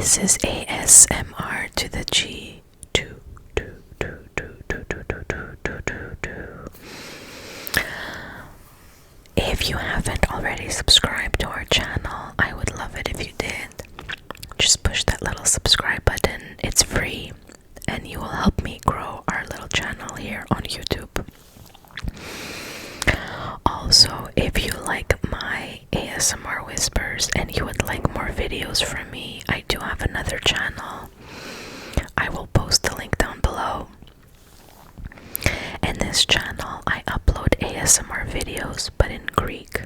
This is ASMR to the G. Do, do, do, do, do, do, do, do, do, do, do. If you haven't already subscribed to our channel, I would love it if you did. Just push that little subscribe button. It's free, and you will help me grow our little channel here on YouTube. Also, if you like my ASMR whispers and you would like more videos from me, I do have another channel. I will post the link down below. In this channel, I upload ASMR videos, but in Greek.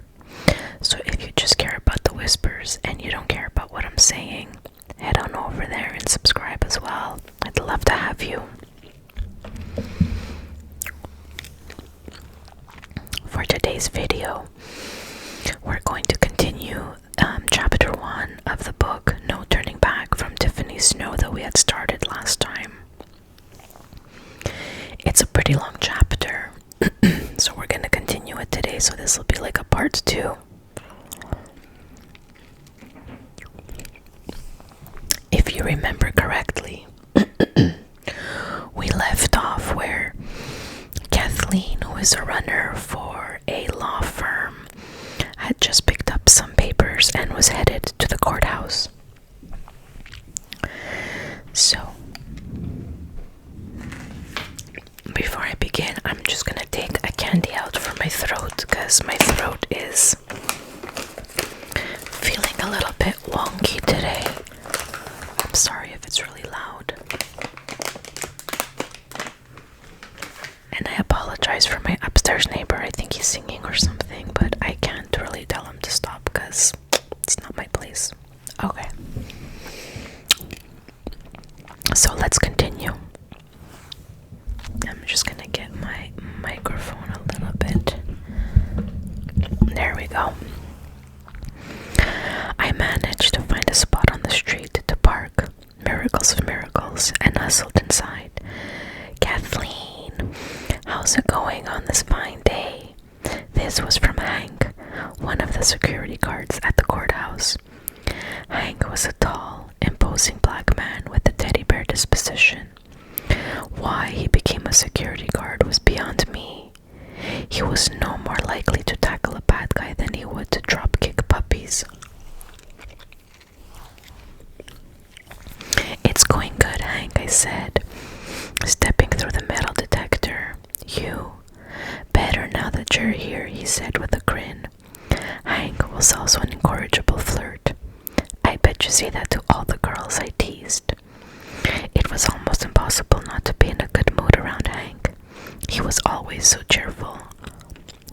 So if you just care about the whispers and you don't care about what I'm saying, head on over there and subscribe as well. I'd love to have you. For today's video, we're going to continue chapter 1 of the book No Turning Back from Tiffany Snow that we had started last time. It's a pretty long chapter, so we're going to continue it today, so this will be like a part 2. If you remember correctly, we left off where Kathleen, who is a runner for a law firm, had just picked up some papers and was headed to the courthouse. So, before I begin, I'm just gonna take a candy out for my throat because my throat is feeling a little bit wonky today. I'm sorry if it's really loud. And I apologize for my upstairs neighbor. I think he's singing or something, but I can't really tell him to stop because it's not my place. Okay. So let's continue. I'm just gonna get my microphone a little bit. There we go. I managed to find a spot on the street to park. Miracles of miracles, and hustled inside. Kathleen, how's it going on this fine day? This was from Hank, one of the security guards at the courthouse. Hank was a tall, imposing black man with a teddy bear disposition. Why he became a security guard was beyond me. He was no more likely to tackle a bad guy than he would to drop-kick puppies. It's going good, Hank, I said, stepping through the metal detector. You better now that you're here, he said with a grin. Hank was also an incorrigible flirt. I bet you say that to all the girls I teased. It was almost impossible not to be in a good mood around Hank. He was always so cheerful.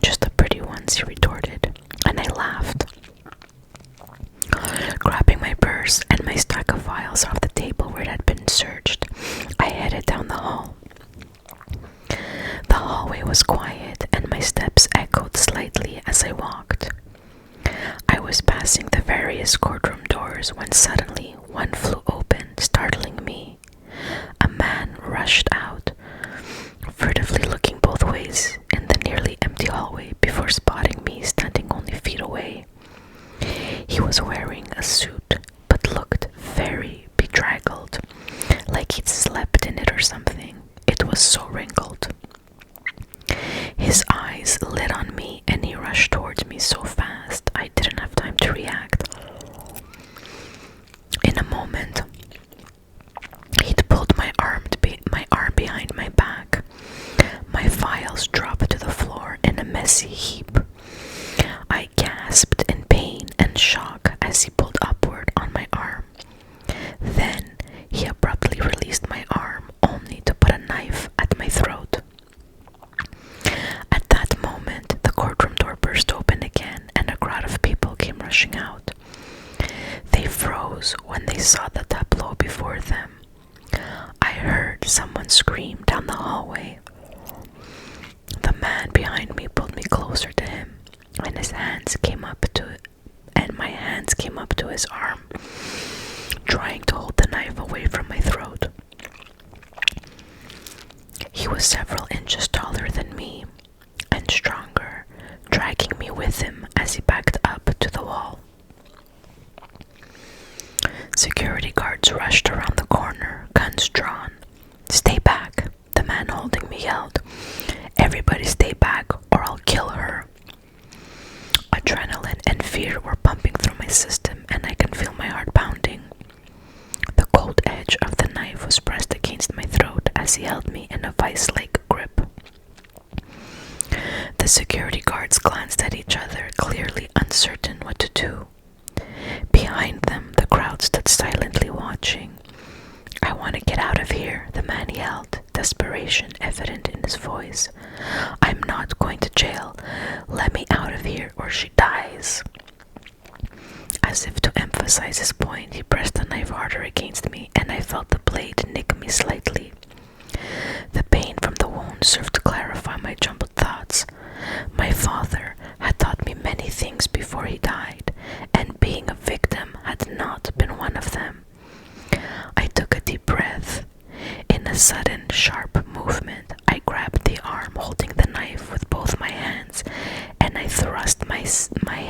Just the pretty ones, he retorted, and I laughed. Grabbing my purse and my stack of files off the table where it had been searched, I headed down the hall. The hallway was quiet, and my steps echoed slightly as I walked. I was passing the various courtroom doors when suddenly one flew open, startling me. A man rushed out, furtively looking both ways in the nearly empty hallway before spotting me standing only feet away. He was wearing a suit, but looked very bedraggled, like he'd slept in it or something. It was so wrinkled. His eyes lit on me, and he rushed towards me so fast I didn't have time to react. In a moment, he'd pulled my arm behind my back. My files dropped to the floor in a messy heap. I gasped in pain and shock as he pulled upward on my arm. Then he abruptly released my arm, only to put a knife at my throat. At that moment, the courtroom door burst open again, and a crowd of people came rushing out. They froze when they saw the tableau before them. I heard someone scream down the hallway. The man behind me pulled me closer to him, and my hands came up to his arm, trying to hold the knife away from my throat. He was several inches taller than me, and stronger, dragging me with him as he backed up to the wall. Security guards rushed around the corner, guns drawn. "Stay back," the man holding me yelled. "Everybody stay back or I'll kill her." Adrenaline and fear were pumping through my system, and I can feel my heart pounding. The cold edge of the knife was pressed against my throat as he held me in a vice-like grip. The security guards glanced at each other, clearly uncertain what to do. Behind them, the crowd stood silently watching. "I want to get out of here," the man yelled, desperation evident in his voice. "I'm not going to jail. Let me out of here or she dies." As if to emphasize his point, he pressed the knife harder against me, and I felt the blade nick me slightly. The pain from the wound served to clarify my jumbled thoughts. My father had taught me many things before he died, and being a victim had not been one of them. I took a deep breath. In a sudden, sharp movement, I grabbed the arm holding the knife with both my hands, and I thrust my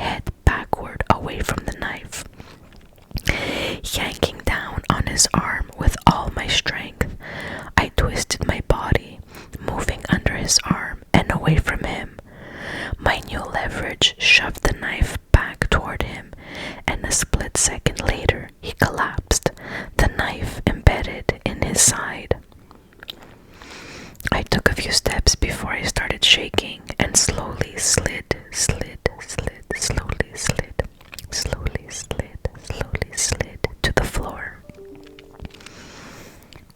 head backward away from the knife. Yanking down on his arm with all my strength, I twisted my body, moving under his arm and away from him. My new leverage shoved the knife back toward him, and a split second later he collapsed, the knife embedded in his side. I took a few steps before I started shaking and slowly slid to the floor.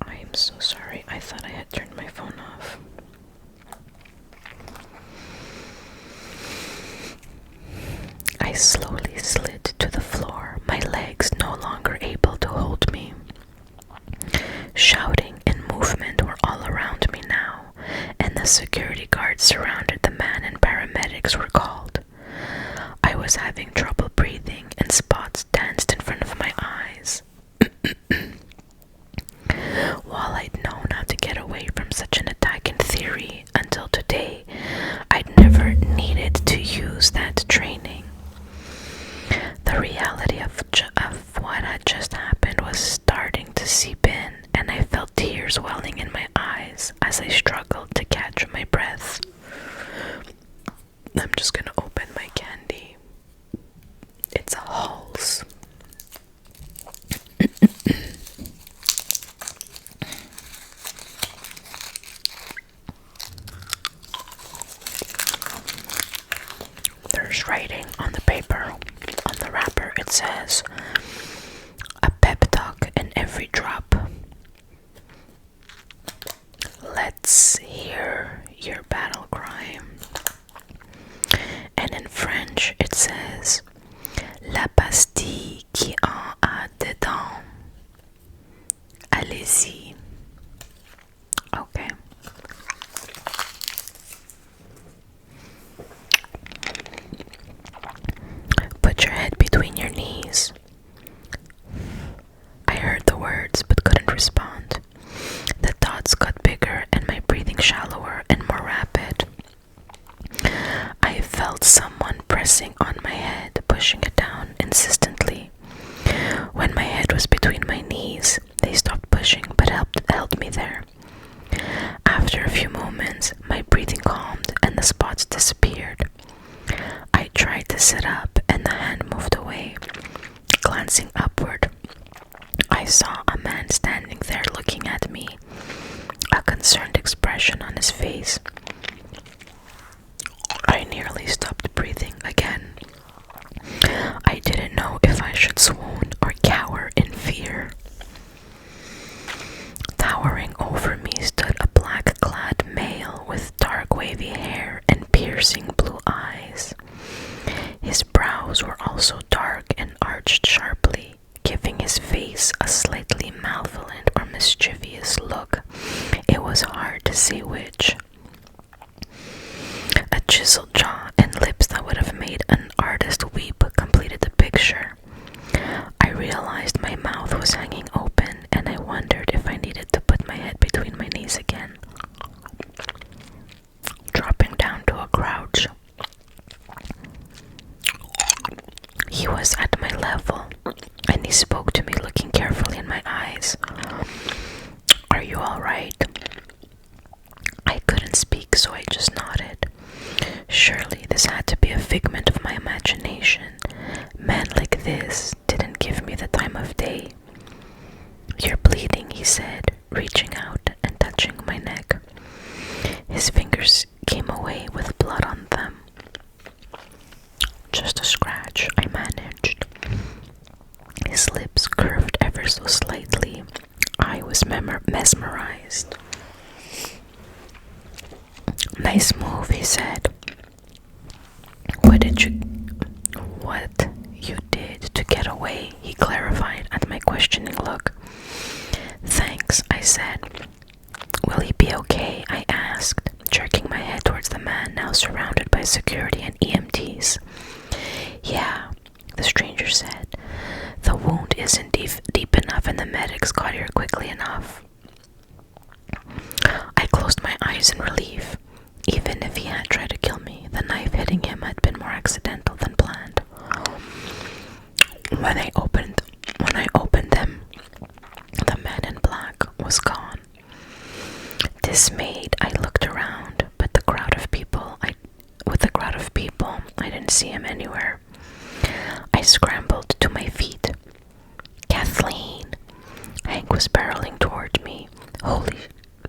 I am so sorry. I thought I had turned my phone off. I slowly slid to the floor, my legs no longer able to hold me. Shouting and movement were all around me now, and the security guards surrounded the man and paramedics were called. I was having trouble breathing and spots danced in front of my eyes. While I'd known how to get away from such an attack in theory until today, I'd never needed to use that training. The reality of what had just happened was starting to seep in, and I felt tears welling in my eyes as I struggled to catch my breath. I'm just gonna open my candy. It's a Halls. There's writing on the paper. On the wrapper it says, "A pep talk in every drop. Let's hear your battle cry." And in French it says, "La pastille qui en a dedans. Allez-y." Okay. "Put your head between your knees." I heard the words but couldn't respond. The thoughts got bigger and my breathing shallower and more rapid. I felt someone pressing on my head, pushing it down insistently. When my head was between my knees, they stopped pushing but held me there. After a few moments, my breathing calmed and the spots disappeared. I tried to sit up and the hand moved away. Glancing upward, I saw a man standing there looking at me, a concerned expression on his face. I nearly stopped breathing again. I didn't know if I should swoon or cower in fear. Towering over me stood a black-clad male with dark wavy hair and piercing blue eyes. His brows were also dark and arched sharply, giving his face a slightly malevolent or mischievous look. It was hard to see which. A chiseled jaw and lips that would have made an artist weep completed the picture. I realized my mouth was hanging open, and I wondered if I needed to put my head between my knees again. Dropping down to a crouch, he was at my level, and he spoke to me looking eyes. Are you alright? I couldn't speak, so I just nodded. Surely this had to be a figment of my imagination. Men like this didn't give me the time of day. You're bleeding, he said, reaching out and touching my neck. His fingers came away with blood on them. Just a scratch, I managed. His lips curved ever so slightly. I was mesmerized. Nice move, he said. What you did to get away, he clarified at my questioning look. Thanks, I said. Will he be okay? I asked, jerking my head towards the man now surrounded by security and EMTs. Yeah, the stranger said. The wound isn't deep enough and the medics got here quickly enough. I closed my eyes in relief. Even if he had tried to kill me, the knife hitting him had been more accidental than planned. When I opened them, the man in black was gone. Dismayed, I looked around, but with the crowd of people, I didn't see him anywhere. I scrambled to my feet. Kathleen! Hank was barreling toward me. Holy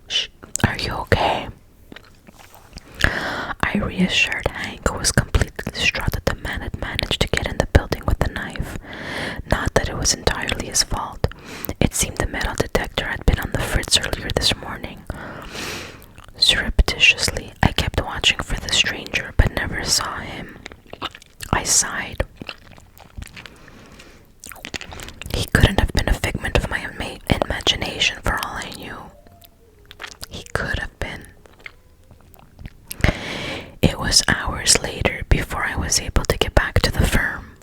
sh! Are you okay? I reassured Hank, who was completely distraught that the man had managed to get in the building with the knife. Not that it was entirely his fault. It seemed the metal detector had been on the fritz earlier this morning. Surreptitiously, I kept watching for the stranger, but never saw him. I sighed. He couldn't have been a figment of my imagination for all I knew. He could have been. It was hours later before I was able to get back to the firm.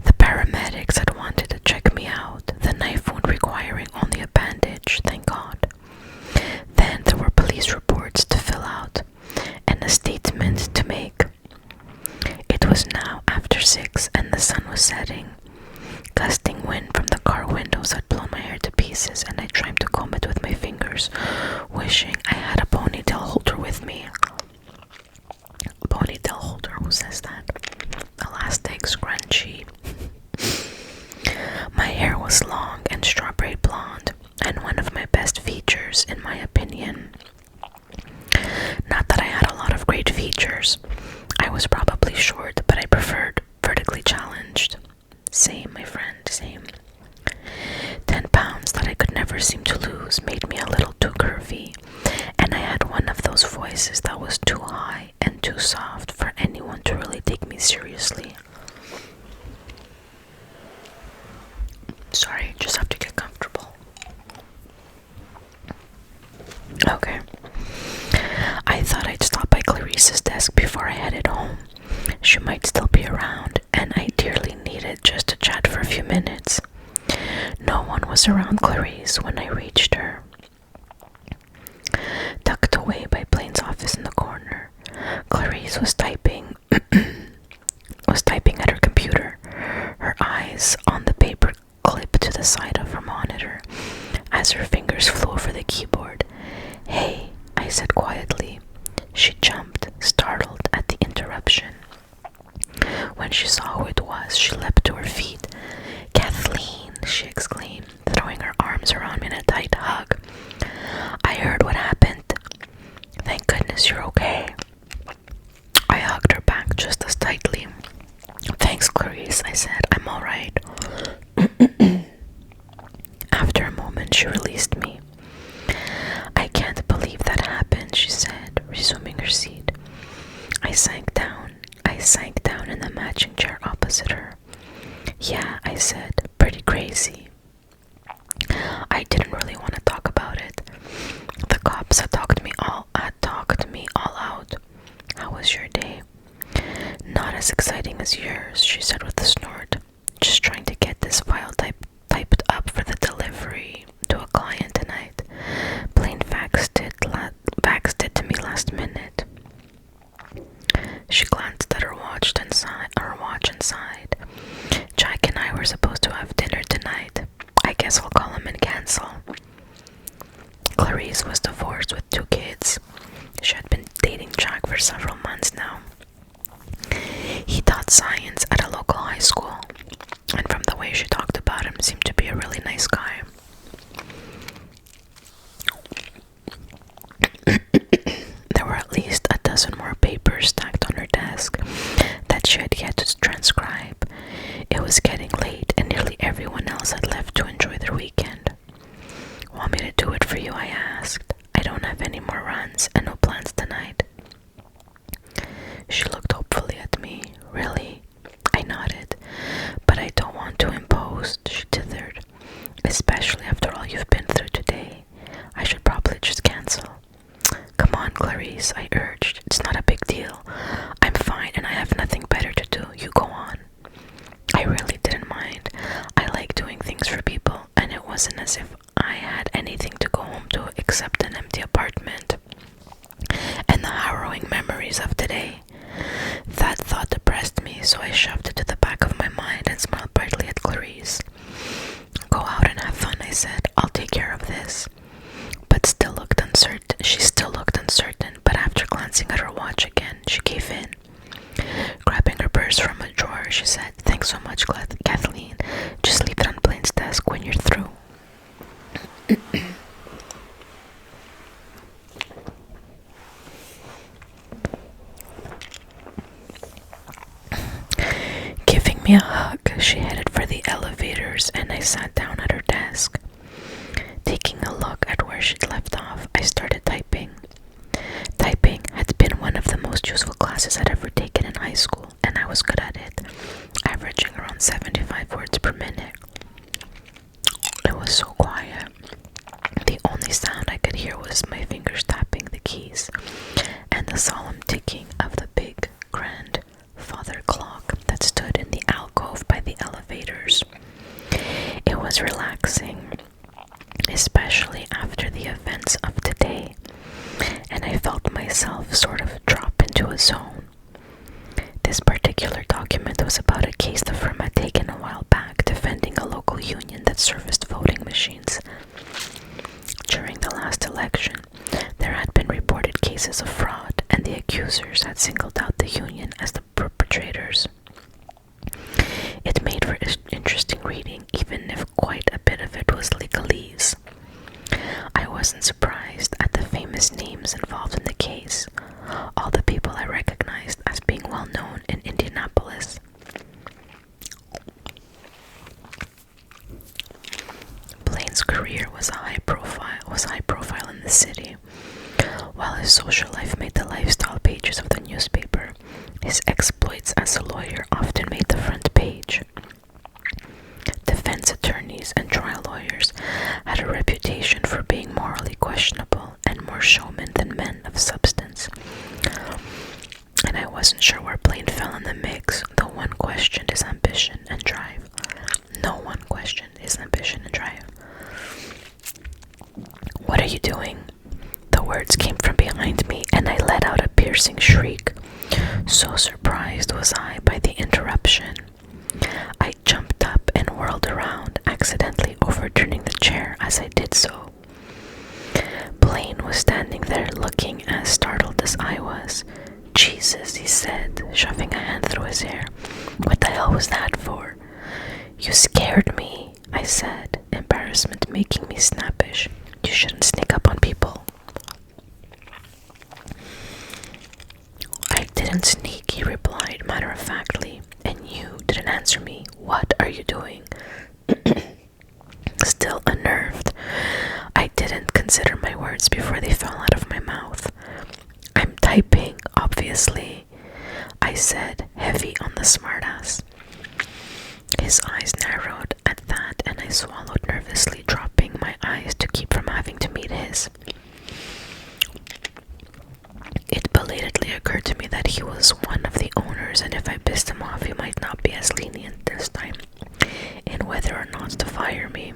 The paramedics had wanted to check me out, the knife wound requiring only a bandage, thank God. Then there were police reports to fill out and a statement to make. It was now after 6 and the sun was setting. Gusting wind from the car windows had blown my hair to pieces, and I tried to comb it with my fingers, wishing I had a ponytail holder with me. Ponytail holder, who says that? Elastic, scrunchy. My hair was long and strawberry blonde, and one of my best features, in my opinion. Not that I had a lot of great features. I was probably short, but I preferred vertically challenged. Same, my friend, same. 10 pounds that I could never seem to lose made me a little too curvy, and I had one of those voices that was too high and too soft for anyone to really take me seriously. Sorry, just have to get comfortable. Okay. I thought I'd stop by Clarice's desk before I headed home. She might still be around, and I dearly needed just to chat for a few minutes. No one was around Clarice when I reached her. Tucked away by Blaine's office in the corner, Clarice was typing at her computer, her eyes on the paper clip to the side of her monitor as her fingers flew over the keyboard. Hey, I said quietly. She jumped, startled at the interruption. When she saw who it was, she leapt to her feet. Kathleen, she exclaimed, throwing her arms around me in a tight hug. I heard what happened. Thank goodness you're okay. I hugged her back just as tightly. Thanks, Clarice, I said. I'm all right. After a moment, she released me. I can't believe that happened, she said, resuming her seat. I sank down in the matching chair opposite her. Yeah, I said, pretty crazy. I didn't really want to talk about it. The cops had talked me all out. How was your day? Not as exciting as yours, she said with a snort. Just trying to get this file typed up for the delivery to a client tonight. Blaine faxed it to me last minute. She glanced at her watch and sighed. Jack and I were supposed to have dinner tonight. I guess I'll call him left to enjoy their weekend. Want me to do it for you? I asked. I don't have any more runs and no plans tonight. She looked hopefully at me. Really? I nodded. But I don't want to impose, she tithered. Especially after all you've been through today. I should probably just cancel. Come on, Clarice, I urged. It's not a big deal. I'm fine and I have nothing better to do. You go on. I really didn't mind. I like doing things for people, and it wasn't as if I had anything to go home to except an empty apartment and the harrowing memories of today. That thought depressed me, so I shoved it to the back of my mind and smiled brightly at Clarice. Go out and have fun, I said. I'll take care of this. She still looked uncertain, but after glancing at her watch again, she gave in. Grabbing her purse from a drawer, she said, Thanks so much, Kathleen. Just leave it on Blaine's desk when you're through. Giving me a hug, she headed for the elevators, and I sat down at her desk. Taking a look at where she'd left off, I started typing. Typing had been one of the most useful classes I'd ever taken in high school, and I was good at it, averaging around 75 words per minute. It was so quiet. The only sound I could hear was my fingers tapping the keys, and the solemn ticking of the big, grandfather clock that stood in the alcove by the elevators. It was relaxing, especially after the events of today, and I felt myself sort of drop into a zone. This particular document was about a case the firm had taken a while back defending a local union that serviced voting machines. During the last election, there had been reported cases of fraud, and the accusers had singled out the union as the perpetrators. It made for interesting reading, even if quite a bit of it was legalese. I wasn't surprised at the famous names involved in the case, all the people I recognized as being well known in Indianapolis. Blaine's career was high profile in the city. While his social life made the lifestyle pages of the newspaper, his exploits as a lawyer often made the front page. Defense attorneys and trial lawyers had a reputation for being morally questionable and more showmen than men of substance. And I wasn't sure where Blaine fell in the mix, though one questioned his ambition and drive. No one questioned his ambition and drive. What are you doing? The words came from behind me, and I let out a piercing shriek. So surprised was I by the interruption. I jumped up and whirled around, accidentally overturning the chair as I did so. Blaine was standing there looking as startled as I was. Jesus, he said, shoving a hand through his hair. What the hell was that for? You scared me, I said, embarrassment making me snappish. You shouldn't sneak up on people. I didn't sneak, he replied matter-of-factly, and you didn't answer me. What are you doing? Still unnerved, I didn't consider my words before they fell out of my mouth. I'm typing, obviously, I said, heavy on the smartass. His eyes narrowed at that, and I swallowed nervously, dropping my eyes to keep from having to meet his. It belatedly occurred to me that he was one of the owners, and if I pissed him off, he might not be as lenient this time in whether or not to fire me.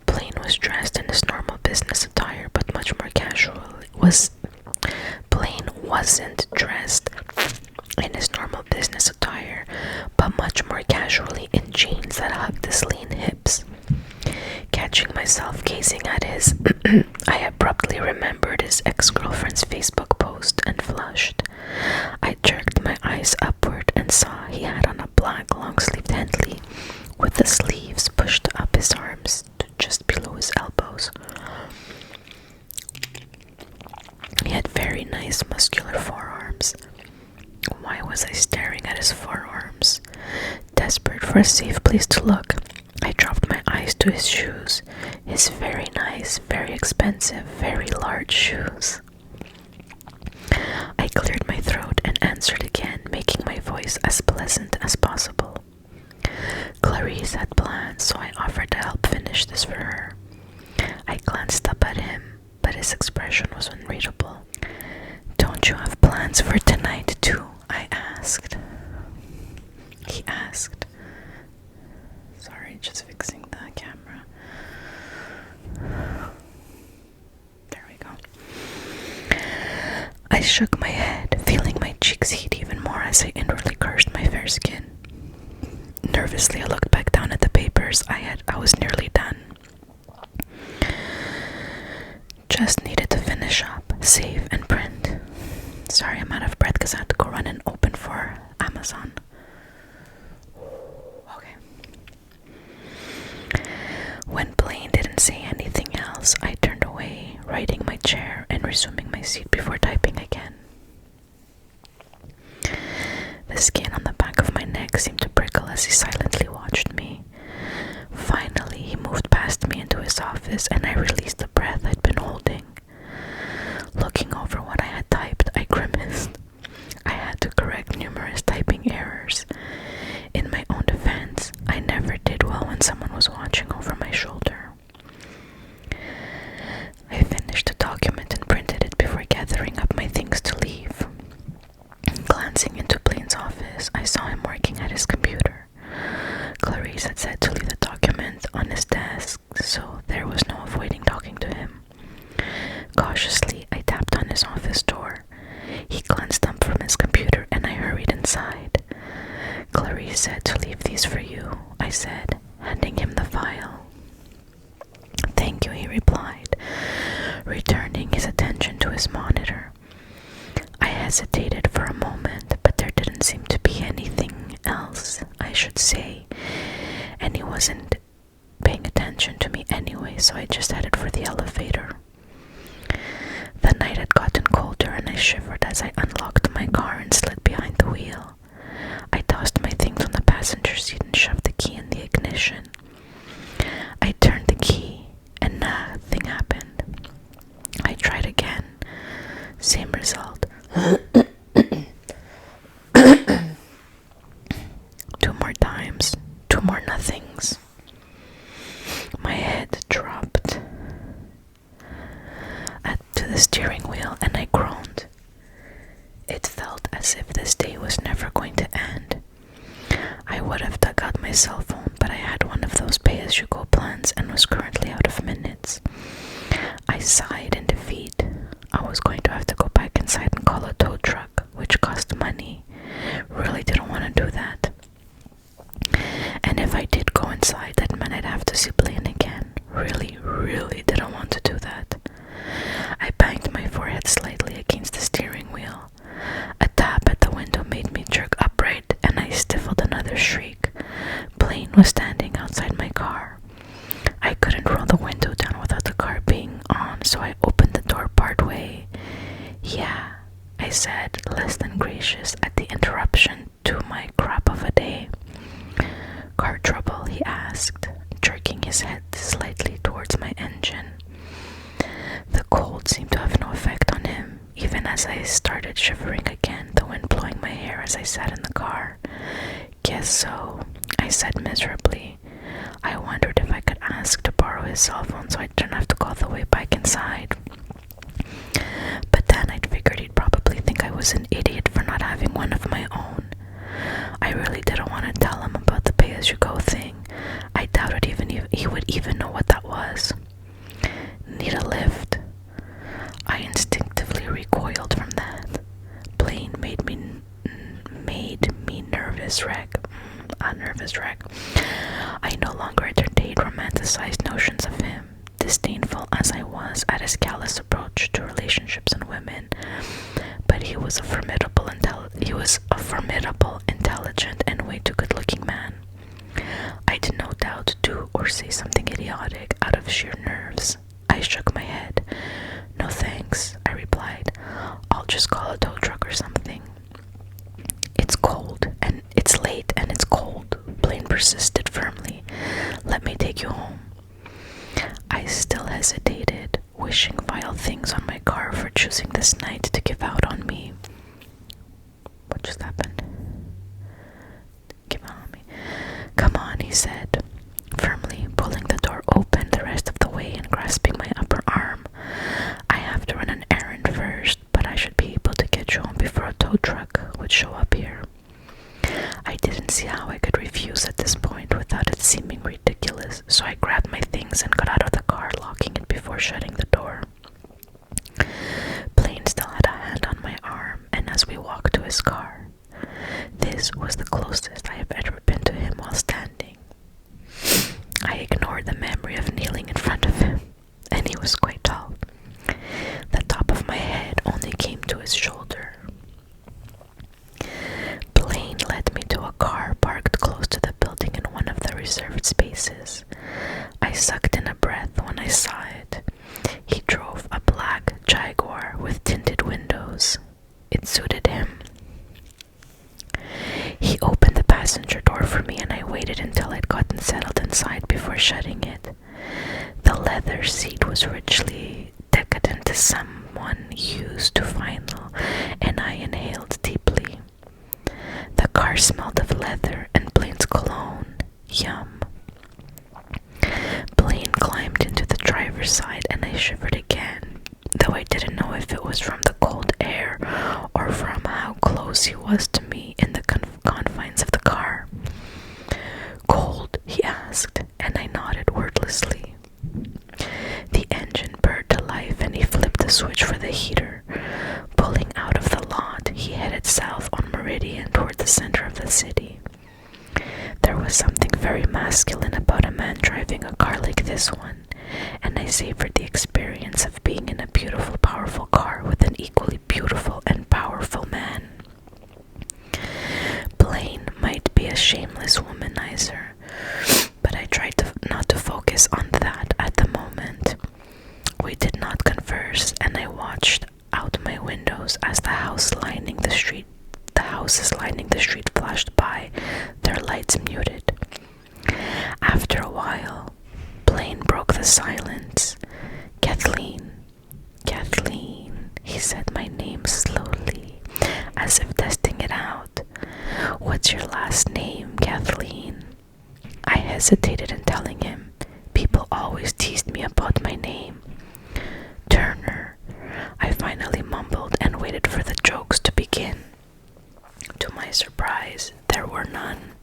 Blaine was dressed in his normal business attire, but much more casual. Blaine wasn't dressed in his normal business attire, but much more casually in jeans that hugged his lean hips. Catching myself gazing at his, I abruptly remembered his ex-girlfriend's Facebook post and flushed. I jerked my eyes upward and saw he had on a black long-sleeved Henley with the sleeves pushed up his arms to just below his elbows. He had very nice muscular forearms. Why was I staring at his forearms? Desperate for a safe place to look, eyes to his shoes, his very nice, very expensive, very large shoes. I cleared my throat and answered again, making my voice as pleasant as possible. Clarice had plans, so I offered to help finish this for her. I glanced up at him, but his expression was unreadable. "Don't you have plans for tonight, too?" I asked. He asked. Sorry, just fixing the camera. There we go. I shook my head, feeling my cheeks heat even more as I inwardly cursed my fair skin. Nervously, I looked back down at the papers. I was nearly done. Just needed to finish up, save, and print. Sorry, I'm out of breath because I had to go run and open for Amazon. Okay. When Blaine didn't say anything else, I turned away, righting my chair and resuming my seat before typing again. The skin on the back of my neck seemed to prickle as he silently watched me. Finally, he moved past me into his office and I released the breath I'd been holding. Looking over what I had typed, I grimaced. I had to correct numerous typing errors. In my own defense, I never did well when someone was watching over my shoulder. I finished the document and printed it before gathering up my things to leave. Glancing into Blaine's office, I saw him working at his computer. Clarice had said to leave the document on his desk, so there was no avoiding talking to him. Cautiously, I tapped on his office door. He glanced up from his computer and I hurried inside. "Clarice said to leave these for you," I said, handing him the file. "Thank you," he replied, returning his attention to his monitor. I hesitated for a moment, but there didn't seem to be anything else I should say, and he wasn't paying attention to me anyway, so I just headed for the elevator. The night had gotten colder and I shivered as I unlocked my car and slid behind the wheel. I tossed my things on the passenger seat and shoved the key in the ignition. I turned the key and nothing happened. I tried again. Same result. Two more times. Two more nothings. My head dropped to the steering wheel and I groaned. It felt as if this day was never going to end. I would have dug out my cell phone, but I had one of those pay-as-you-go plans and was currently out of minutes. I sighed in defeat. I was going to have to go back inside and call a tow truck, which cost money. Really didn't want to do that. And if I did go inside, that meant I'd have to see Blaine again. Really didn't want to do that. I banged my forehead slightly against the steering wheel. A tap at the window made me jerk upright and I stifled another shriek. Blaine was standing outside my car. I couldn't roll the window down without the car being on, so I opened the door partway. "Yeah," I said, less than gracious at the interruption to my crap of a day. "Car trouble?" he asked, jerking his head slightly towards my engine. The cold seemed to have no effect on him, even as I started shivering again, the wind blowing my hair as I sat in the car. "Guess so," I said miserably. I wondered if I could ask to borrow his cell phone so I didn't have to go all the way back inside. But then I'd figured he'd probably think I was an idiot for not having one of my own. I really didn't want to tell him about the pay-as-you-go thing. I doubted he would even know what that was. "Need a lift?" I instinctively recoiled from that. Blaine made me a nervous wreck. I no longer entertained romanticized notions of him, disdainful as I was at his callous approach to relationships and women. But he was a formidable, intelligent, and way too good-looking man. I did no doubt do or say something idiotic out of sheer nerves. I shook my head. "No thanks," I replied. "I'll just call a tow truck or something." "It's cold, and it's late, and it's cold," Blaine persisted firmly. "Let me take take you home. I still hesitated, wishing vile things on my car for choosing this night to give out on me. What just happened? Give out on me. Come on, he said, firmly pulling the door open the rest of the way and grasping my upper arm. I have to run an errand first, but I should be able to get you home before a tow truck would show up here. I didn't see how I could refuse at this point without it seeming ridiculous, so I grabbed my things and got out of the car, locking it before shutting the door. Blaine still had a hand on my arm, and as we walked to his car, this was the closest I have ever been to him while standing. I ignored the memory of kneeling in front of him, and he was quite tall. The top of my head only came to his shoulder. Blaine led me to a car parked close to the building in one of the reserved spaces. I sucked in a breath when I saw it. He drove a black Jaguar with tinted windows. It suited him. He opened the passenger door for me and I waited until I'd gotten settled inside before shutting it. The leather seat was richly decadent as someone used to vinyl, and I inhaled deeply. The car smelled of leather and Blaine's cologne. Yum. Blaine climbed into the driver's side and I shivered again, though I didn't know if it was from the cold air or from how close he was to me in the confines of the car. Cold? He asked, and I nodded wordlessly. The engine purred to life and he flipped the switch for the heater. Pulling out of the lot, he headed south on Meridian toward the center of the city. There was something very masculine about a man driving a car like this one, and I savored the experience of being in a beautiful, powerful car with an equally beautiful and powerful man. Blaine might be a shameless womanizer, but I tried not to focus on that at the moment. We did not converse, and I watched out my windows as the houses lining the street flashed by, their lights muted. After a while, Blaine broke the silence. Kathleen, he said my name slowly, as if testing it out. What's your last name, Kathleen? I hesitated in telling him. People always teased me about my name. Turner, I finally mumbled and waited for the jokes to begin. To my surprise, there were none.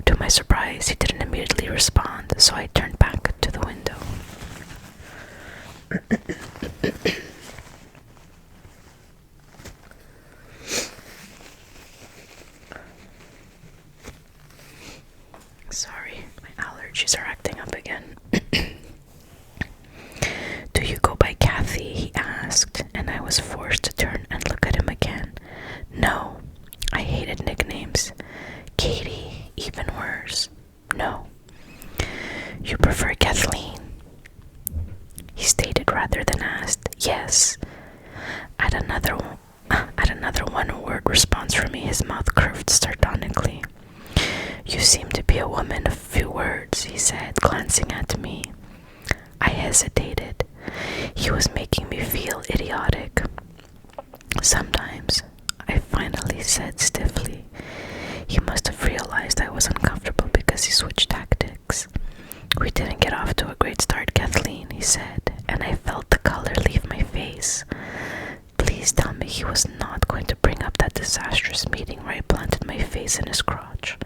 To my surprise, he didn't immediately respond, so I turned back to the window. Sorry, my allergies are acting up again. Do you go by Kathy? He asked, and I was forced to turn and look at him again. No, I hated nicknames. Katie, even worse. No. You prefer Kathleen? He stated rather than asked. Yes. At another one-word response from me, his mouth curved sardonically. You seem to be a woman of few words, he said, glancing at me. I hesitated. He was making me feel idiotic. Sometimes, I finally said stiffly. He must have realized I was uncomfortable because he switched tactics. We didn't get off to a great start, Kathleen, he said, and I felt the color leave my face. Please tell me he was not going to bring up that disastrous meeting where I planted my face in his crotch.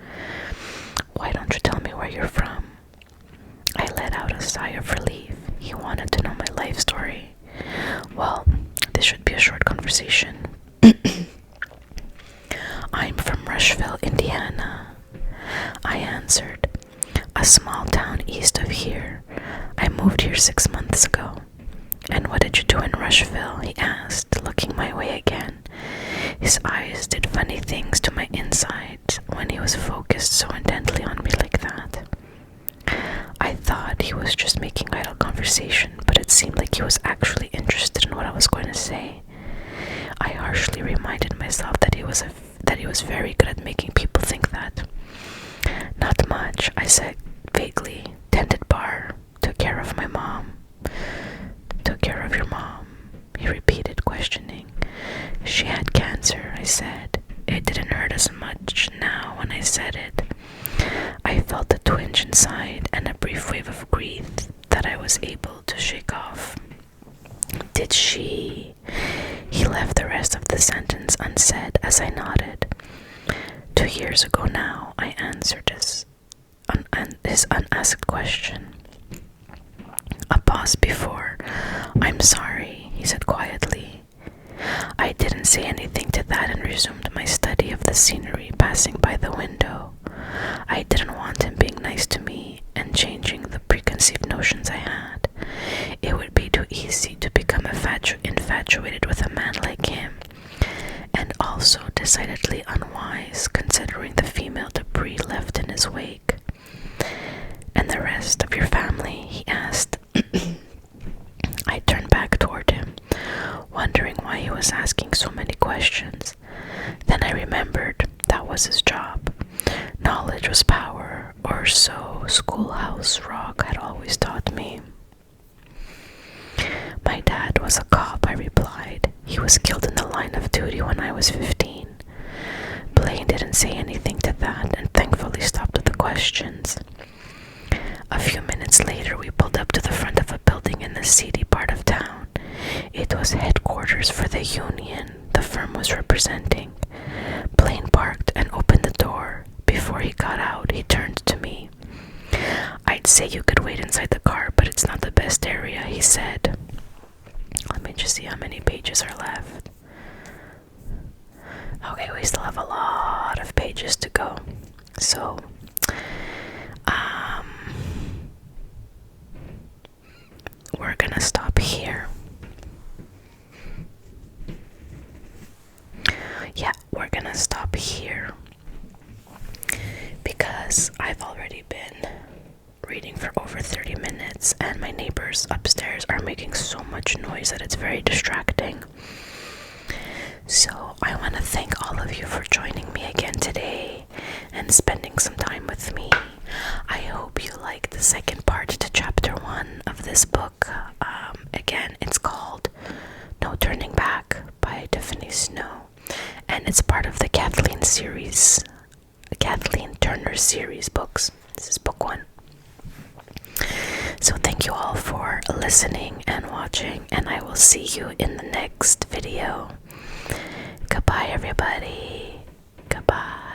Why don't you tell me where you're from? I let out a sigh of relief. He wanted to know my life story. Well, this should be a short conversation. I'm from Rushville, Indiana, I answered. A small town east of here. I moved here 6 months ago. And what did you do in Rushville? He asked, looking my way again. His eyes did funny things to my insides when he was focused so intently on me like that. I thought he was just making idle conversation, but it seemed like he was actually interested in what I was going to say. I harshly reminded myself that he was very good at making people think that. Not much, I said his unasked question. A pause before, "I'm sorry," he said quietly. I didn't say anything to that and resumed my study of the scenery passing by the window. I didn't want him being nice to me and changing the preconceived notions I had. It would be too easy to become infatuated with a man like him, and also decidedly unwise considering the female debris left in his wake. "And the rest of your family?" he asked. I turned back toward him, wondering why he was asking so many questions. Then I remembered that was his job. Knowledge was power, or so Schoolhouse Rock had always taught me. "My dad was a cop," I replied. "He was killed in the line of duty when I was 15. Blaine didn't say anything to that and thankfully stopped with the questions. A few minutes later, we pulled up to the front of a building in the seedy part of town. It was headquarters for the union the firm was representing. Blaine parked and opened the door. Before he got out, he turned to me. "I'd say you could wait inside the car, but it's not the best area," he said. Let me just see how many pages are left. Okay, we still have a lot of pages to go. So, we're gonna stop here. Yeah, we're gonna stop here because I've already been reading for over 30 minutes and my neighbors upstairs are making so much noise that it's very distracting. So I want to thank all of you for joining me again today and spending some time with me. I hope you liked the second part to chapter 1 of this book. Again, it's called No Turning Back by Tiffany Snow, and it's part of the Kathleen Turner series books. This is book 1. So thank you all for listening and watching, and I will see you in the next video. Goodbye, everybody. Goodbye.